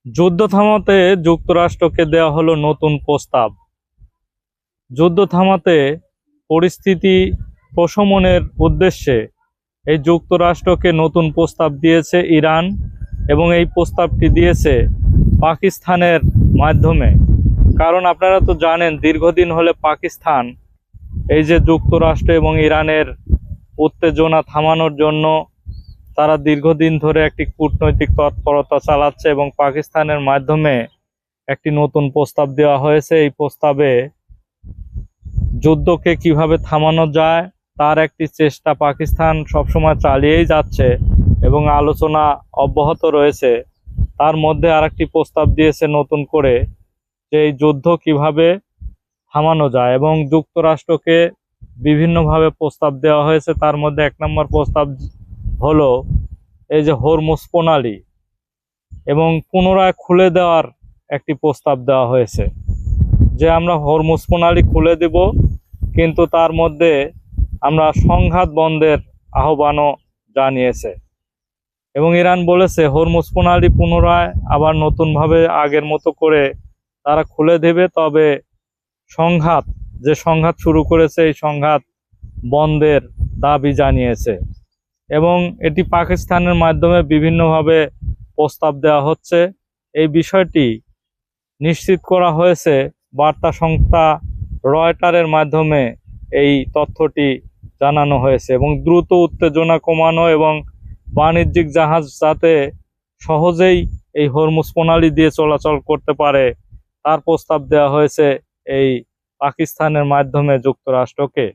যুদ্ধ থামাতে যুক্তরাষ্ট্রকে দেওয়া হলো নতুন প্রস্তাব। যুদ্ধ থামাতে পরিস্থিতি প্রশমনের উদ্দেশ্যে এই যুক্তরাষ্ট্রকে নতুন প্রস্তাব দিয়েছে ইরান, এবং এই প্রস্তাবটি দিয়েছে পাকিস্তানের মাধ্যমে। কারণ আপনারা তো জানেন, দীর্ঘদিন হলে পাকিস্তান এই যে যুক্তরাষ্ট্র এবং ইরানের উত্তেজনা থামানোর জন্য তারা দীর্ঘদিন ধরে একটি কূটনৈতিক তৎপরতা চালাচ্ছে, এবং পাকিস্তানের মাধ্যমে একটি নতুন প্রস্তাব দেওয়া হয়েছে। এই প্রস্তাবে যুদ্ধকে কিভাবে থামানো যায় তার একটি চেষ্টা পাকিস্তান সবসময় চালিয়েই যাচ্ছে, এবং আলোচনা অব্যাহত রয়েছে। তার মধ্যে আরেকটি প্রস্তাব দিয়েছে নতুন করে, যে এই যুদ্ধ কিভাবে থামানো যায়, এবং যুক্তরাষ্ট্রকে বিভিন্নভাবে প্রস্তাব দেওয়া হয়েছে। তার মধ্যে 1 নম্বর প্রস্তাব হলো এই যে হরমুজ প্রণালী, এবং পুনরায় খুলে দেওয়ার একটি প্রস্তাব দেওয়া হয়েছে, যে আমরা হরমুজ প্রণালী খুলে দেব, কিন্তু তার মধ্যে আমরা সংঘাত বন্ধের আহ্বানও জানিয়েছে। এবং ইরান বলেছে হরমুজ প্রণালী পুনরায় আবার নতুনভাবে আগের মতো করে তারা খুলে দেবে, তবে সংঘাত শুরু করেছে এই সংঘাত বন্ধের দাবি জানিয়েছে। এবং এটি পাকিস্তানের মাধ্যমে বিভিন্নভাবে প্রস্তাব দেওয়া হচ্ছে। এই বিষয়টি নিশ্চিত করা হয়েছে বার্তা সংস্থা রয়টারের মাধ্যমে। এই তথ্যটি জানানো হয়েছে, এবং দ্রুত উত্তেজনা কমানো এবং বাণিজ্যিক জাহাজ যাতে সহজেই এই হরমুজ প্রণালী দিয়ে চলাচল করতে পারে তার প্রস্তাব দেওয়া হয়েছে এই পাকিস্তানের মাধ্যমে যুক্তরাষ্ট্রকে।